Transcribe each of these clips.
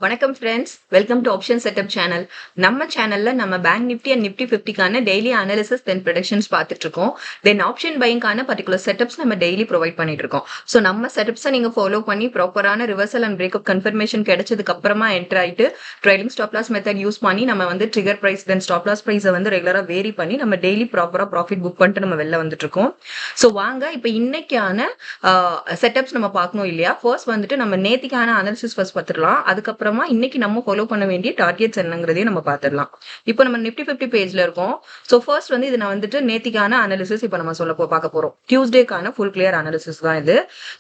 வணக்கம் friends, welcome to Option Setup channel. நம்ம சேனல்ல நம்ம பேங்க் நிஃப்டி அண்ட் நிஃப்டி 50க்கான டெய்லி அனாலிசிஸ் தென் ப்ரெடிக்ஷன்ஸ் பார்த்துட்டு இருக்கோம். தென் ஆப்ஷன் பையிங்கான பர்டிகுலர் செட்டப்ஸ் நம்ம டெய்லி ப்ரொவைட் பண்ணிட்டு இருக்கோம். ஸோ நம்ம செட்டப்ஸை நீங்க ஃபாலோ பண்ணி ப்ராப்பரான ரிவர்சல் அண்ட் பிரேக்அப் கன்ஃபர்மேஷன் கிடைச்சதுக்கு அப்புறமா என்டர் ஆயிட்டு trailing stop loss method use பண்ணி நம்ம வந்து trigger price then stop loss பிரைஸை வந்து ரெகுலரா வேரி பண்ணி நம்ம டெய்லி ப்ராப்பரா ப்ராஃபிட் புக் பண்ணிட்டு நம்ம வெளில வந்துட்டு இருக்கோம். ஸோ வாங்க இப்போ இன்னைக்கான செட்டப்ஸ் நம்ம பார்க்கணும் இல்லையா. ஃபர்ஸ்ட் வந்துட்டு நம்ம நேத்திக்கான அனாலிசிஸ் ஃபர்ஸ்ட் பார்த்துடலாம். அதுக்கப்புறமா இன்னைக்கு நம்ம ஃபாலோ பண்ண வேண்டிய டார்கெட்ஸ் என்னங்கிறதையும் நம்ம பார்த்துடலாம். இப்போ நம்ம நிஃப்டி 50 பேஜ்ல இருக்கோம். ஸோ ஃபர்ஸ்ட் வந்து இது நான் வந்துட்டு நேத்திக்கான அனாலிசிஸ் இப்போ நம்ம பார்க்க போறோம். டியூஸ்டேக்கான ஃபுல் கிளியர் அனாலிசிஸ் தான் இது.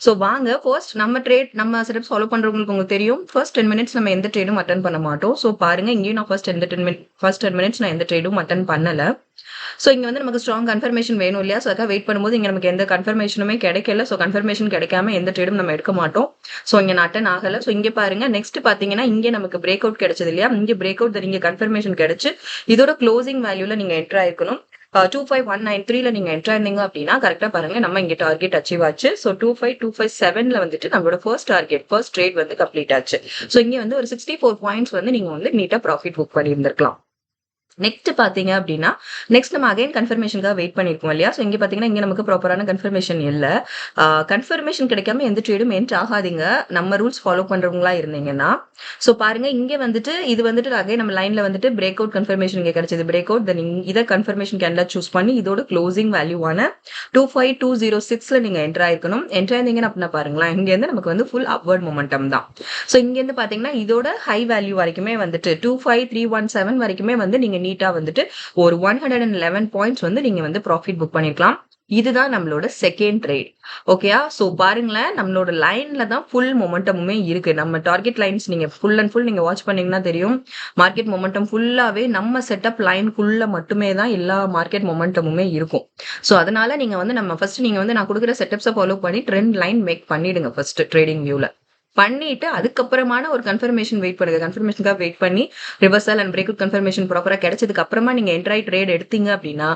ஸோ வாங்க ஃபர்ஸ்ட் நம்ம செட்டப்ஸ் ஃபாலோ பண்றவங்களுக்கு உங்களுக்கு தெரியும். ஃபர்ஸ்ட் 10 மினிட்ஸ் நம்ம எந்த ட்ரேடும் அட்டன் பண்ண மாட்டோம். ஸோ பாருங்க, இங்கேயும் நான் ஃபர்ஸ்ட் 10 மினிட்ஸ் நான் எந்த ட்ரேடும் அட்டன் பண்ணல. ஸோ இங்க வந்து நமக்கு ஸ்ட்ராங் கன்ஃபர்மேஷன் வேணும் இல்லையா. ஸோ அதுக்காக வெயிட் பண்ணும்போது இங்க நமக்கு எந்த கன்ஃபர்மேஷனுமே கிடைக்கல. ஸோ கன்ஃபர்மேஷன் கிடைக்காம எந்த ட்ரேடும் நம்ம எடுக்க மாட்டோம். ஸோ இங்க நான் அட்டன் ஆகல. ஸோ இங்க பாருங்க, நெக்ஸ்ட் பாத்தீங்கன்னா இங்க நமக்கு பிரேக் அவுட் கிடைச்சது இல்லையா. இங்க பிரேக் அவுட் நீங்க கன்ஃபர்மேஷன் கிடைச்சு இதோட க்ளோசிங் வேல்யூல நீங்க என்டர் ஆயிருக்கணும். 25193ல நீங்க என்டர் ஆயிருந்தீங்க அப்படின்னா கரெக்டா பாருங்க, நம்ம இங்க டார்கெட் அச்சீவ் ஆச்சு. ஸோ 25257ல வந்துட்டு நம்மளோட ஃபர்ஸ்ட் டார்கெட் ஃபர்ஸ்ட் ட்ரேட் வந்து கம்ப்ளீட் ஆச்சு. ஸோ இங்க வந்து ஒரு 64 பாயிண்ட்ஸ் வந்து நீங்க வந்து நீட்டா ப்ராஃபிட் புக் பண்ணி இருந்திருக்கலாம். நெக்ஸ்ட் பாத்தீங்க அப்படின்னா நெக்ஸ்ட் நம்ம அகைன் கன்ஃபர்மேஷனுக்காக வெயிட் பண்ணிருக்கோம் இல்லையா. ஸோ இங்க பாத்தீங்கன்னா இங்க நமக்கு ப்ராப்பரான கன்ஃபர்மேஷன் இல்ல. கன்ஃபர்மேஷன் கிடைக்காம எந்த ட்ரேடும் என்ட்ரு ஆகாதீங்க, நம்ம ரூல்ஸ் ஃபாலோ பண்றவங்களா இருந்தீங்கன்னா. ஸோ பாருங்க, இங்க வந்துட்டு இது வந்துட்டு அகைன் நம்ம லைன்ல வந்துட்டு பிரேக் அவுட் கன்ஃபர்மேஷன் இங்க கிடைச்சது. பிரேக் அவுட் தென் இதை கன்ஃபர்மேஷன் கேண்டில் சூஸ் பண்ணி இதோட க்ளோசிங் வேல்யூவான 25206ல நீங்க என்ட்ரு ஆயிருக்கணும். என்ட்ரு ஆயிருந்தீங்கன்னு அப்படின்னா பாருங்களேன், இங்க இருந்து நமக்கு வந்து ஃபுல் அப்வர்ட் மொமெண்டம் தான். ஸோ இங்க இருந்து பாத்தீங்கன்னா இதோட ஹை வேல்யூ வரைக்குமே வந்துட்டு 25317 வரைக்குமே வந்து நீங்க நீட்டா வந்துட்டு ஒரு 111 பாயிண்ட்ஸ் வந்து நீங்க வந்து ப்ராஃபிட் புக் பண்ணிருக்கலாம். இதுதான் நம்மளோட செகண்ட் ட்ரேட். ஓகேயா. ஸோ பாருங்களேன், நம்மளோட லைன்ல தான் ஃபுல் மொமெண்டமுமே இருக்கு. நம்ம டார்கெட் லைன்ஸ் நீங்க ஃபுல் அண்ட் ஃபுல் நீங்க வாட்ச் பண்ணீங்கன்னா தெரியும். மார்க்கெட் மொமெண்டம் ஃபுல்லாவே நம்ம செட்டப் லைனுக்குள்ள மட்டுமே தான் எல்லா மார்க்கெட் மொமெண்டமுமே இருக்கும். ஸோ அதனால நீங்க வந்து நம்ம ஃபர்ஸ்ட் நீங்க வந்து நான் கொடுக்குற செட்டப்ஸை ஃபாலோ பண்ணி ட்ரெண்ட் லைன் மேக் பண்ணிடுங்க ஃபர்ஸ்ட் ட்ரேடிங் வியூல. பண்ணிட்டு அதுக்கப்புறமான ஒரு கன்ஃபர்மேஷன் வெயிட் பண்ணுங்க. கன்ஃபர்மேஷனுக்காக வெயிட் பண்ணி reversal and break out confirmation ப்ராப்பரா கிடைச்சதுக்கு அப்புறமா நீங்க என்ட்ரை ட்ரேட் எடுத்தீங்க அப்படின்னா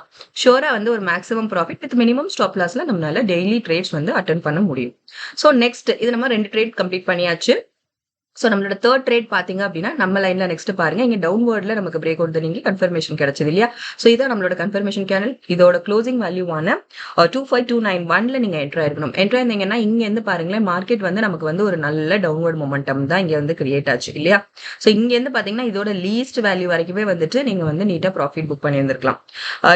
ஷோரா வந்து ஒரு maximum profit with minimum stop லாஸ்ல நம்மளால டெய்லி ட்ரேட்ஸ் வந்து அட்டன் பண்ண முடியும். ஸோ நெக்ஸ்ட் இது நம்ம 2 ட்ரேட் கம்ப்ளீட் பண்ணியாச்சு. ஸோ நம்மளோட தேர்ட் ட்ரேட் பாத்தீங்க அப்படின்னா நம்ம லைன்ல நெக்ஸ்ட் பாருங்க, இங்க டவுன்வர்ட்ல நமக்கு பிரேக் அவுட் நீங்க கன்ஃபர்மேஷன் கிடைச்சது இல்லையா. ஸோ இதான் நம்மளோட கன்ஃபர்மேஷன் கேனல். இதோட க்ளோசிங் வேல்யூவான 25291ல நீங்க என்ட்ரு ஆயிருக்கணும். என்ட்ரு ஆயிருந்தீங்கன்னா இங்க இருந்து பாருங்களேன், மார்க்கெட் வந்து நமக்கு வந்து ஒரு நல்ல டவுன்வர்ட் மொமெண்டம் தான் இங்க வந்து கிரியேட் ஆச்சு இல்லையா. ஸோ இங்க இருந்து பாத்தீங்கன்னா இதோட லீஸ்ட் வேல்யூ வரைக்குமே வந்துட்டு நீங்க வந்து நீட்டா ப்ராஃபிட் புக் பண்ணியிருந்திருக்கலாம்.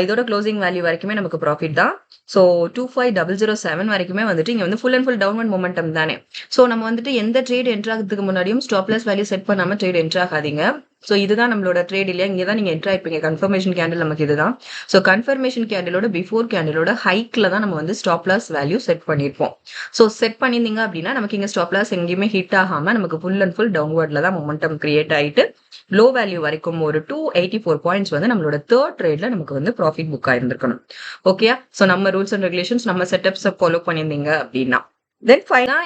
இதோட க்ளோசிங் வேல்யூ வரைக்குமே நமக்கு ப்ராஃபிட் தான். ஸோ 25007 வரைக்குமே வந்துட்டு இங்க வந்து full and full downward momentum தானே. ஸோ நம்ம வந்துட்டு எந்த ட்ரேட் என்ட்ரு ஆகிறதுக்கு முன்னாடியும் ஸ்டாப் லாஸ் வேல்யூ செட் பண்ணாம ட்ரேட் என்ட்ரு ஆகாதீங்க. ஸோ இதுதான் நம்மளோட ட்ரேட் இல்லையா. இங்கே தான் நீங்க என்ட்ரு ஆயிருப்பீங்க. கன்ஃபர்மேஷன் கேண்டில் நமக்கு இதுதான். ஸோ கன்ஃபர்மேஷன் கேண்டிலோட பிஃபோர் கேண்டிலோட ஹைக்ல தான் நம்ம வந்து ஸ்டாப் லாஸ் வேல்யூ செட் பண்ணியிருப்போம். ஸோ செட் பண்ணியிருந்தீங்க அப்படின்னா நமக்கு இங்க ஸ்டாப் லாஸ் எங்கேயுமே ஹிட் ஆகாம நமக்கு ஃபுல் அண்ட் ஃபுல் டவுன்வர்ட்ல தான் மொமெண்டம் கிரியேட் ஆயிட்டு லோ வேல்யூ வரைக்கும் ஒரு 284 பாயிண்ட்ஸ் வந்து நம்மளோட தேர்ட் ட்ரேட்ல நமக்கு வந்து ப்ராஃபிட் புக் ஆயிருந்திருக்கணும். ஓகே. ஸோ நம்ம ரூல்ஸ் அண்ட் ரெகுலேஷன்ஸ் நம்ம செட்டப்ஸை ஃபாலோ பண்ணியிருந்தீங்க அப்படின்னா தென் ஃபைனலா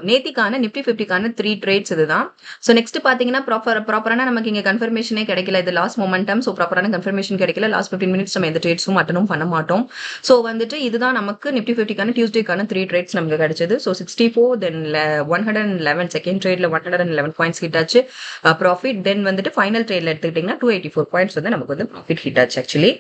நேத்திக்கான நிஃப்டி 50க்கான 3 ட்ரேட்ஸ் இதுதான். ஸோ நெக்ஸ்ட் பாத்தீங்கன்னா ப்ராப்பரான நமக்கு இங்க கன்ஃபர்மேஷனே கிடைக்கல. இது லாஸ்ட் மொமெண்டம். ஸோ ப்ராப்பரான கன்ஃபர்மேஷன் கிடைக்கல. லாஸ்ட் 15 மினிட்ஸ் நம்ம எந்த ட்ரேட்ஸும் அட்டனும் பண்ண மாட்டோம். ஸோ வந்துட்டு இதுதான் நமக்கு நிஃப்டி 50க்கான டியூஸ்டேக்கான 3 ட்ரேட்ஸ் நமக்கு கிடைச்சது. ஸோ 64 தென் 111 செகண்ட் ட்ரேட்ல 111 பாயிண்ட்ஸ் ஹிட் ஆச்சு ப்ராஃபிட். தென் வந்துட்டு ஃபைனல் ட்ரேட்ல எடுத்துக்கிட்டீங்கன்னா 284 பாயிண்ட்ஸ் வந்து நமக்கு வந்து ப்ராஃபிட் ஹிட் ஆச்சு ஆக்சுவலி.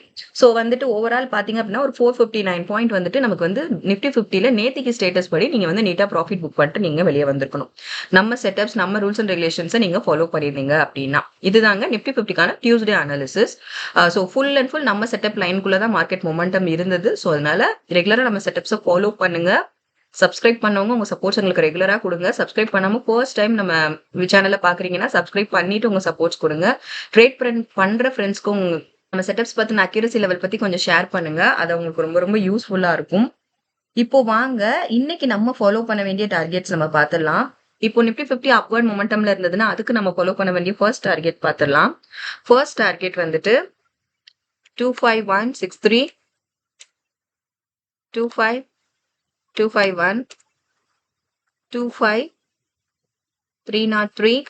ஸோ வந்துட்டு ஓவரால் பாத்தீங்க அப்படின்னா ஒரு 459 பாயிண்ட் வந்துட்டு நமக்கு வந்து நிஃப்டி 50ல நேத்திக்கு ஸ்டேட்டஸ் படி நீங்க வந்து நீட்டா ப்ராஃபிட் புக் பண்ணிட்டு நீங்க வெளியே வந்திருக்கணும். நம்ம செட்டப்ஸ் நம்ம ரூல்ஸ் அண்ட் ரெகுலேஷன்ஸை நீங்க ஃபாலோ பண்ணிருந்தீங்க அப்படின்னா இதுதாங்க நிஃப்டி 50க்கான Tuesday analysis. So full and full நம்ம செட்டப் லைனுக்குள்ள தான் மார்க்கெட் மொமெண்டம் இருந்தது. ஸோ அதனால ரெகுலரா நம்ம செட்டப்ஸை ஃபாலோ பண்ணுங்க. சப்ஸ்கிரைப் பண்ணவங்க உங்க சப்போர்ட்ஸ் எங்களுக்கு ரெகுலரா கொடுங்க. சப்ஸ்கிரைப் பண்ணாம ஃபர்ஸ்ட் டைம் நம்ம சேனல்ல பாக்குறீங்கன்னா சப்ஸ்கிரைப் பண்ணிட்டு உங்க சப்போர்ட்ஸ் கொடுங்க. ட்ரேட் பண்ற ஃப்ரெண்ட்ஸ்க்கும் நம்ம செட்டப்ஸ் பத்தின அக்யூரசி லெவல் பத்தி கொஞ்சம் ஷேர் பண்ணுங்க. அது உங்களுக்கு ரொம்ப ரொம்ப யூஸ்ஃபுல்லா இருக்கும். இப்போ வாங்க இன்னைக்கு நம்ம ஃபாலோ பண்ண வேண்டிய டார்கெட்ஸ் நம்ம பார்த்துடலாம். இப்போ நிஃப்டி 50 அப்வர்ட் மொமெண்டம்ல இருந்ததுன்னா அதுக்கு நம்ம ஃபாலோ பண்ண வேண்டிய ஃபர்ஸ்ட் டார்கெட் பார்த்துடலாம். ஃபர்ஸ்ட் டார்கெட் வந்துட்டு 25163, 25251, 25303,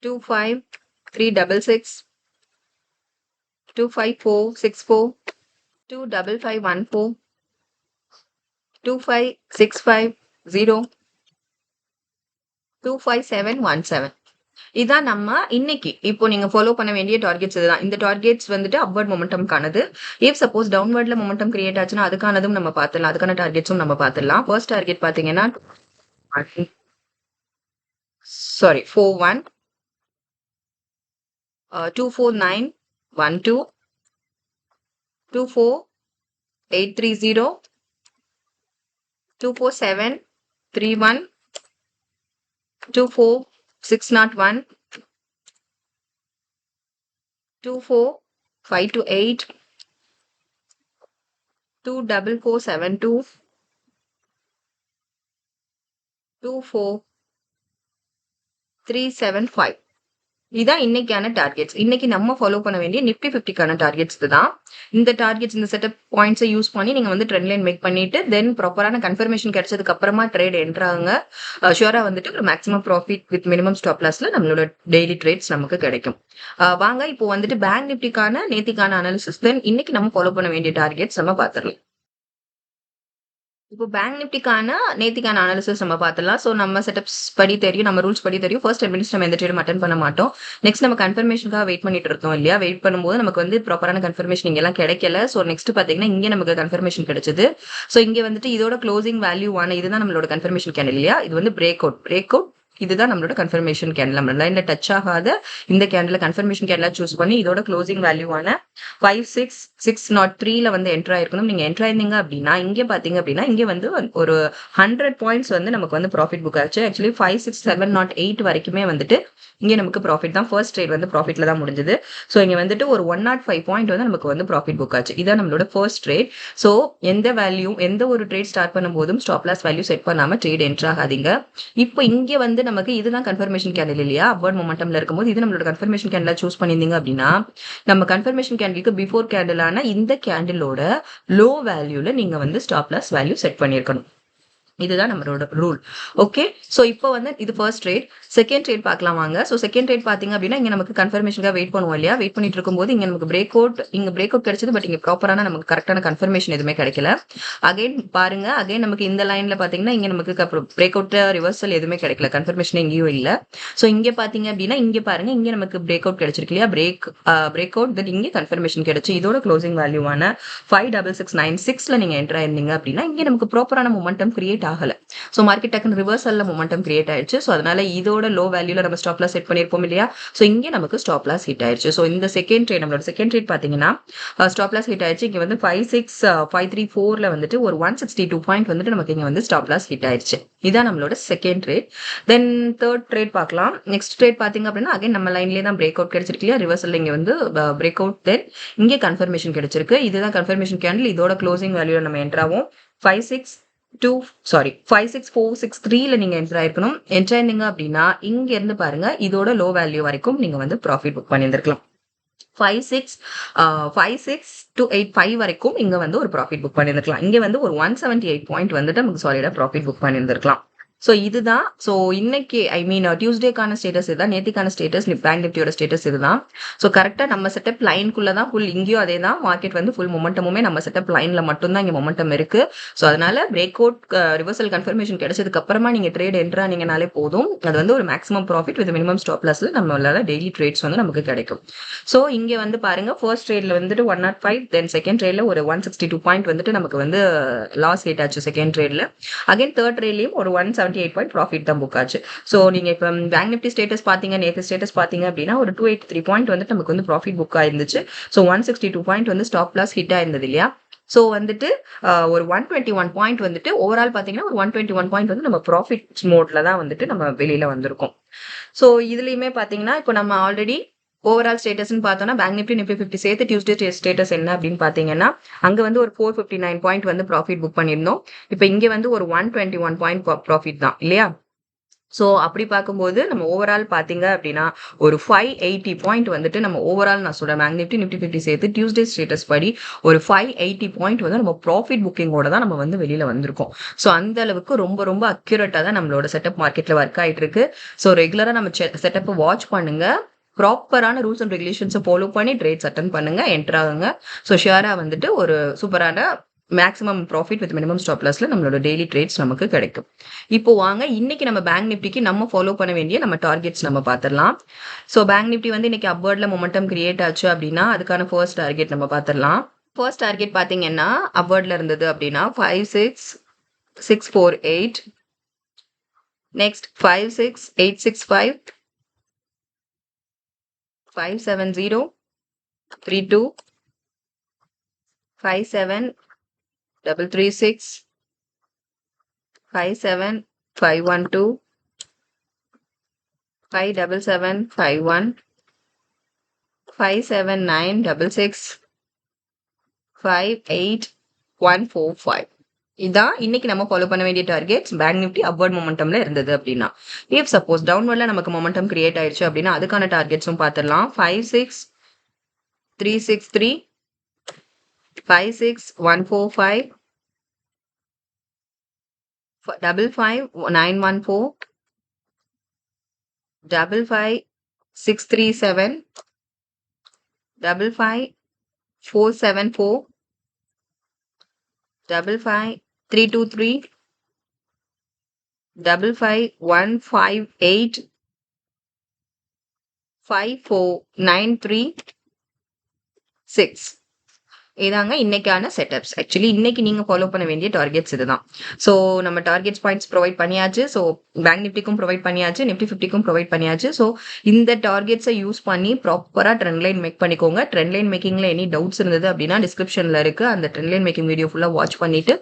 25366, 25464, 25514, 25650, 25717. இதான் நம்ம இன்னைக்கு இப்போ நீங்க ஃபாலோ பண்ண வேண்டிய டார்கெட்ஸ் இதுதான். இந்த டார்கெட்ஸ் வந்துட்டு அப்வர்ட் மொமெண்டம்கானது. இஃப் சப்போஸ் டவுன்வர்ட்ல மொமெண்டம் கிரியேட் ஆச்சுன்னா அதுக்கானதும் நம்ம பார்த்துடலாம். அதுக்கான டார்கெட்ஸும் நம்ம பார்த்துடலாம். ஃபர்ஸ்ட் டார்கெட் பாத்தீங்கன்னா 41 24912, 24830, 24731, 24601, 24528, 24472, 24375. இதான் இன்னைக்கான டார்கெட்ஸ். இன்னைக்கு நம்ம ஃபாலோ பண்ண வேண்டிய நிப்டி 50க்கான டார்கெட்ஸ் தான். இந்த டார்கெட்ஸ் இந்த செட்டப் பாயிண்ட்ஸை யூஸ் பண்ணி நீங்க வந்து ட்ரெண்ட் லைன் மேக் பண்ணிட்டு தென் ப்ராப்பரான கன்ஃபர்மேஷன் கிடைச்சதுக்கு அப்புறமா ட்ரேட் என்ட்ராங்க. ஷூரா வந்துட்டு ஒரு maximum profit with minimum stop லாஸ்ல நம்மளோட டெய்லி ட்ரேட்ஸ் நமக்கு கிடைக்கும். வாங்க இப்போ வந்துட்டு பேங்க் நிப்டிக்கான நேத்திக்கான அனாலிசிஸ் தென் இன்னைக்கு நம்ம ஃபாலோ பண்ண வேண்டிய டார்கெட்ஸ் நம்ம பார்த்துடலாம். இப்போ பேங்க் நிப்டிக்கான நேத்திக்கான அனாலிசிஸ் நம்ம பார்த்துலாம். ஸோ நம்ம செட்டப்ஸ் படி தெரியும், நம்ம ரூல்ஸ் படி தெரியும். ஃபர்ஸ்ட் 10 மினிட்ஸ் நம்ம எந்த ட்ரேடும் அட்டன் பண்ண மாட்டோம். நெக்ஸ்ட் நம்ம கன்ஃபர்மேஷனுக்காக வெயிட் பண்ணிட்டு இருக்கோம் இல்லையா? வெயிட் பண்ணும்போது நமக்கு வந்து ப்ராப்பரான கன்ஃபர்மேஷன் இங்கெல்லாம் கிடைக்கல. ஸோ நெக்ஸ்ட் பார்த்தீங்கன்னா இங்கே நமக்கு கன்ஃபர்மேஷன் கிடைச்சது. ஸோ இங்கே வந்துட்டு இதோட க்ளோசிங் வேல்யூவான இதுதான் நம்மளோட கன்ஃபர்மேஷன் கேண்டில் இல்லையா? இது வந்து பிரேக் அவுட் இதுதான் நம்மளோட கன்ஃபர்மேஷன் கேண்டில். நம்ம லைன்ல டச் ஆகாத இந்த கேண்டில் கன்ஃபர்மேஷன் கேண்டில் சூஸ் பண்ணி இதோட க்ளோசிங் வேல்யூவான 56603ல வந்து என்ட்ரு ஆயிருக்கணும். நீங்க என்ட்ரு ஆயிருந்தீங்க அப்படின்னா இங்க பாத்தீங்க அப்படின்னா இங்க வந்து ஒரு 100 பாயிண்ட்ஸ் வந்து நமக்கு வந்து ப்ராஃபிட் புக் ஆச்சு. ஆக்சுவலி 56708 வரைக்குமே வந்துட்டு இங்க நமக்கு ப்ராஃபிட் தான். ஃபர்ஸ்ட் ட்ரேட் வந்து ப்ராஃபிட்ல தான் முடிஞ்சது. ஸோ இங்க வந்துட்டு ஒரு 105 பாயிண்ட் வந்து நமக்கு வந்து ப்ராஃபிட் புக் ஆச்சு. இதான் நம்மளோட ஃபர்ஸ்ட் ட்ரேட். ஸோ எந்த ஒரு ட்ரேட் ஸ்டார்ட் பண்ணும்போதும் ஸ்டாப் லாஸ் வேல்யூ செட் பண்ணாம ட்ரேட் என்ட்ரு ஆகாதீங்க. இப்போ இங்க வந்து நமக்கு இதுதான் கன்ஃபர்மேஷன் கேண்டில் இல்லையா? அப்வர்ட் மொமெண்டம்ல இருக்கும்போது இது நம்மளோட கன்ஃபர்மேஷன் கேண்டில் சூஸ் பண்ணியிருந்தீங்க அப்படின்னா நம்ம கன்ஃபர்மேஷன் கேண்டிலுக்கு பிஃபோர் கேண்டிலான இந்த கேண்டிலோட லோ வேல்யூல நீங்க வந்து ஸ்டாப் லாஸ் வேல்யூ செட் பண்ணியிருக்கணும். இதுதான் நம்மளோட ரூல். ஓகே, ஸோ இப்போ வந்து இது ஃபர்ஸ்ட் ட்ரேட். செகண்ட் ட்ரேட் பார்க்கலாம் வாங்க. ஸோ செகண்ட் ட்ரேட் பார்த்தீங்க அப்படின்னா இங்கே நமக்கு கன்ஃபர்மேஷனுக்காக வெயிட் பண்ணுவோம் இல்லையா? வெயிட் பண்ணிட்டு இருக்கும்போது இங்கே நமக்கு பிரேக் அவுட் கிடைச்சது. பட் இங்கே ப்ராப்பரான நமக்கு கரெக்டான கன்ஃபர்மேஷன் எதுவுமே கிடைக்கல. அகைன் பாருங்க, அகைன் நமக்கு இந்த லைன்ல பார்த்தீங்கன்னா இங்கே நமக்கு பிரேக் அவுட் ரிவர்சல் எதுவுமே கிடைக்கல. கன்ஃபர்மேஷன் எங்கேயும் இல்லை. ஸோ இங்கே பார்த்தீங்க அப்படின்னா இங்கே பாருங்க, இங்கே நமக்கு பிரேக் அவுட் கிடைச்சிருக்கு இல்லையா? பிரேக் அவுட் தென் இங்கே கன்ஃபர்மேஷன் கிடைச்சு இதோட க்ளோசிங் வேல்யூவான 56696ல நீங்க என்ட்ரு ஆயிருந்தீங்க அப்படின்னா இங்கே நமக்கு ப்ராப்பரான மொமெண்டம் கிரியேட் ஆகல. ஸோ மார்க்கெட் டக்குன்னு ரிவர்சல்ல மொமெண்டம் கிரியேட் ஆயிடுச்சு. ஸோ அதனால இதோட லோ வேல்யூல நம்ம ஸ்டாப் லாஸ் செட் பண்ணிருப்போம் இல்லையா? ஸோ இங்கே நமக்கு ஸ்டாப் லாஸ் ஹிட் ஆயிடுச்சு. ஸோ இந்த செகண்ட் ட்ரேட் நம்மளோட செகண்ட் ட்ரேட் பார்த்தீங்கன்னா ஸ்டாப் லாஸ் ஹிட் ஆயிடுச்சு. இங்கே வந்து 56534ல வந்துட்டு ஒரு 162 பாயிண்ட் வந்துட்டு நமக்கு இங்கே வந்து ஸ்டாப் லாஸ் ஹிட் ஆயிடுச்சு. இதான் நம்மளோட second trade. Then third trade பார்க்கலாம். நெக்ஸ்ட் ட்ரேட் பார்த்தீங்க அப்படின்னா அகைன் நம்ம லைன்லேயே தான் பிரேக் அவுட் கிடைச்சிருக்கு இல்லையா? ரிவர்சல் இங்கே வந்து பிரேக் அவுட் தென் இங்கே கன்ஃபர்மேஷன் கிடைச்சிருக்கு. இதுதான் கன்ஃபர்மேஷன் கேண்டில். இதோட க்ளோசிங் வேல்யூல நம்ம என்ட்ராவும் 56463ல நீங்க என்ட்ரு ஆயிருக்கணும். என்ட்ரு ஆயிருந்தீங்க அப்படின்னா இங்க இருந்து பாருங்க இதோட லோ வேல்யூ வரைக்கும் நீங்க வந்து ப்ராஃபிட் புக் பண்ணியிருந்திருக்கலாம். 56285 வரைக்கும் இங்க வந்து ஒரு ப்ராஃபிட் புக் பண்ணியிருந்திருக்கலாம். இங்க வந்து ஒரு 178 பாயிண்ட் வந்துட்டு நமக்கு சாலிடா ப்ராஃபிட் புக் பண்ணியிருந்திருக்கலாம். ஸோ இதுதான். ஸோ இன்னைக்கு டியூஸ்டேக்கான ஸ்டேட்டஸ் இதுதான். நேத்திக்கான ஸ்டேட்டஸ் பேங்க் நிஃப்டியோட ஸ்டேட்டஸ் இதுதான். ஸோ கரெக்டாக நம்ம செட்டப் லைனுக்குள்ள தான் ஃபுல் இங்கேயும் அதே தான். மார்க்கெட் வந்து ஃபுல் மொமெண்டமுமே நம்ம செட்டப் லைன்ல மட்டும்தான் இங்கே மொமெண்டம் இருக்கு. ஸோ அதனால பிரேக் அவுட் ரிவர்சல் கன்ஃபர்மேஷன் கிடைச்சதுக்கு அப்புறமா நீங்க ட்ரேட் என்ட்ரானீங்கனாலே போதும். அது வந்து ஒரு maximum profit with minimum stop லாஸ்ல நம்மளால டெய்லி ட்ரேட்ஸ் வந்து நமக்கு கிடைக்கும். ஸோ இங்கே வந்து பாருங்க, ஃபர்ஸ்ட் ட்ரேட்ல வந்துட்டு 105, தென் செகண்ட் ட்ரேட்ல ஒரு 162 பாயிண்ட் வந்துட்டு நமக்கு வந்து லாஸ் ஹிட் ஆச்சு செகண்ட் ட்ரேட்ல. அகைன் தேர்ட் ட்ரேட்லயும் ஒரு 178 பாயிண்ட் ப்ராஃபிட் தான் புக் ஆச்சு. ஸோ நீங்க இப்போ பேங்க் நிஃப்டி ஸ்டேட்டஸ் பாத்தீங்க, நேற்று ஸ்டேட்டஸ் பாத்தீங்க அப்படின்னா ஒரு 283 பாயிண்ட் வந்துட்டு நமக்கு வந்து ப்ராஃபிட் புக் ஆயிருந்துச்சு. ஸோ 162 பாயிண்ட் வந்து ஸ்டாப் லாஸ் ஹிட் ஆயிருந்தது இல்லையா? ஸோ வந்துட்டு ஒரு 121 பாயிண்ட் வந்துட்டு ஓவரால் பார்த்தீங்கன்னா ஒரு 121 பாயிண்ட் வந்து நம்ம ப்ராஃபிட் மோட்ல தான் வந்துட்டு நம்ம வெளியில வந்திருக்கோம். ஸோ இதுலயுமே பார்த்தீங்கன்னா இப்போ நம்ம ஆல்ரெடி ஓவரால் ஸ்டேட்டஸ்ன்னு பார்த்தோம்னா பேங்க் நிஃப்டி நிஃப்டி 50 சேர்த்து டியூஸ்டே ஸ்டேட்டஸ் என்ன அப்படின்னு பார்த்தீங்கன்னா அங்கே வந்து ஒரு 459 பாயிண்ட் வந்து ப்ராஃபிட் புக் பண்ணியிருந்தோம். இப்போ இங்கே வந்து ஒரு 121 பாயிண்ட் ப்ராஃபிட் தான் இல்லையா? ஸோ அப்படி பார்க்கும்போது நம்ம ஓவரால் பார்த்தீங்க அப்படின்னா ஒரு 580 பாயிண்ட் வந்துட்டு நம்ம ஓவரால் நான் சொல்கிறேன் பேங்க் நிஃப்டி நிஃப்டி 50 சேர்த்து டியூஸ்டே ஸ்டேட்டஸ் படி ஒரு 580 பாயிண்ட் வந்து நம்ம ப்ராஃபிட் புக்கிங்கோட தான் நம்ம வந்து வெளியில் வந்திருக்கோம். ஸோ அந்த அளவுக்கு ரொம்ப ரொம்ப அக்யூரேட்டாக தான் நம்மளோட செட்டப் மார்க்கெட்டில் ஒர்க் ஆகிட்டு இருக்கு. ஸோ ரெகுலராக நம்ம செட்டப்பை வாட்ச் பண்ணுங்க, ப்ராப்பரான ரூல்ஸ் அண்ட் ரெகுலேஷன்ஸை ஃபாலோ பண்ணி ட்ரேட்ஸ் அட்டன் பண்ணுங்க, என்டர் ஆகுங்க. ஸோ ஷியராக வந்துட்டு ஒரு சூப்பரான maximum profit with minimum stop லாஸ்ல நம்மளோட டெய்லி ட்ரேட்ஸ் நமக்கு கிடைக்கும். இப்போ வாங்க இன்னைக்கு நம்ம பேங்க் நிஃப்டிக்கு நம்ம ஃபாலோ பண்ண வேண்டிய நம்ம டார்கெட்ஸ் நம்ம பார்த்துடலாம். ஸோ பேங்க் நிஃப்டி வந்து இன்னைக்கு அப்வர்ட்ல மொமெண்டம் கிரியேட் ஆச்சு அப்படின்னா அதுக்கான ஃபர்ஸ்ட் டார்கெட் நம்ம பார்த்துடலாம். ஃபர்ஸ்ட் டார்கெட் பார்த்தீங்கன்னா அப்வர்ட்ல இருந்தது அப்படின்னா 56648, நெக்ஸ்ட் 56865, 57032, 57336, 57512, 57751, 57966, 58145. இதான் இன்னைக்கு நம்ம ஃபாலோ பண்ண வேண்டிய டார்கெட்ஸ் பேங்க் நிஃப்டி அப்வர்ட் மொமெண்டம்ல இருந்தது அப்படின்னா. இஃப் சப்போஸ் டவுன்வர்ட்ல நமக்கு மொமெண்டம் கிரியேட் ஆயிடுச்சு அப்படின்னா அதுக்கான டார்கெட்ஸும் பார்த்துடலாம். 56363, 56145, 55914, 55637, 55474, 55323, 55158, 54936. இதாங்க இன்னைக்கான செட்டப்ஸ். ஆக்சுவலி இன்னைக்கு நீங்க ஃபாலோ பண்ண வேண்டிய டார்கெட்ஸ் இதுதான். ஸோ நம்ம டார்கெட்ஸ் பாயிண்ட்ஸ் ப்ரொவைட் பண்ணியாச்சு. ஸோ பேங்க் நிஃப்டிக்கும் ப்ரொவைட் பண்ணியாச்சு, நிஃப்டி 50க்கும் ப்ரொவைட் பண்ணியாச்சு. ஸோ இந்த டார்கெட்ஸை யூஸ் பண்ணி ப்ராப்பராக ட்ரெண்ட் லைன் மேக் பண்ணிக்கோங்க. ட்ரெண்ட் லைன் மேக்கிங்ல எனி டவுட்ஸ் இருந்தது அப்படின்னா டிஸ்கிரிப்ஷன்ல இருக்கு, அந்த ட்ரெண்ட் லைன் மேக்கிங் வீடியோ ஃபுல்லாக வாட்ச் பண்ணிட்டு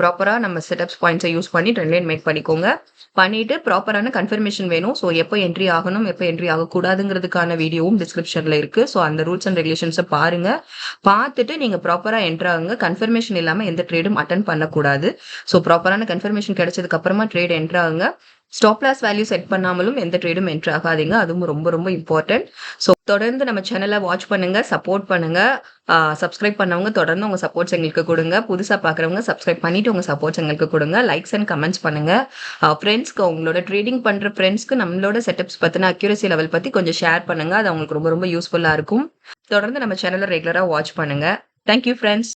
ப்ராப்பராக நம்ம செட்டப்ஸ் பாயிண்ட்ஸை யூஸ் பண்ணி ட்ரெண்ட் லைன் மேக் பண்ணிக்கோங்க. பண்ணிட்டு ப்ராப்பரான கன்ஃபர்மேஷன் வேணும். ஸோ எப்போ என்ட்ரி ஆகணும் எப்போ என்ட்ரி ஆகக்கூடாதுங்கிறதுக்கான வீடியோவும் டிஸ்கிரிப்ஷன்ல இருக்கு. ஸோ அந்த ரூல்ஸ் அண்ட் ரெகுலேஷன்ஸை பாருங்க. பார்த்துட்டு நீங்க ப்ராப்பரா என்டர் ஆகுங்க. கன்ஃபர்மேஷன் இல்லாம எந்த ட்ரேடும் அட்டன் பண்ணக்கூடாது. ஸோ ப்ராப்பரான கன்ஃபர்மேஷன் கிடைச்சதுக்கு அப்புறமா ட்ரேட் என்டர் ஆகுங்க. ஸ்டாப் லாஸ் வேல்யூ செட் பண்ணாமலும் எந்த ட்ரேடும் என்டர் ஆகாதீங்க. அதுவும் ரொம்ப ரொம்ப இம்பார்ட்டன்ட். ஸோ தொடர்ந்து நம்ம சேனலை வாட்ச் பண்ணுங்க, சப்போர்ட் பண்ணுங்க. சப்ஸ்கிரைப் பண்ணவங்க தொடர்ந்து உங்க சப்போர்ட்ஸ் எங்களுக்கு கொடுங்க. புதுசா பார்க்குறவங்க சப்ஸ்கிரைப் பண்ணிட்டு உங்க சப்போர்ட்ஸ் எங்களுக்கு கொடுங்க. லைக்ஸ் அண்ட் கமெண்ட்ஸ் பண்ணுங்க. ஃப்ரெண்ட்ஸ்க்கு உங்களோட ட்ரேடிங் பண்ற ஃப்ரெண்ட்ஸ்க்கு நம்மளோட செட்டப்ஸ் பத்தின அக்யூரசி லெவல் பத்தி கொஞ்சம் ஷேர் பண்ணுங்க. அது அவங்களுக்கு ரொம்ப ரொம்ப யூஸ்ஃபுல்லா இருக்கும். தொடர்ந்து நம்ம சேனலை ரெகுலரா வாட்ச் பண்ணுங்க. Thank you friends.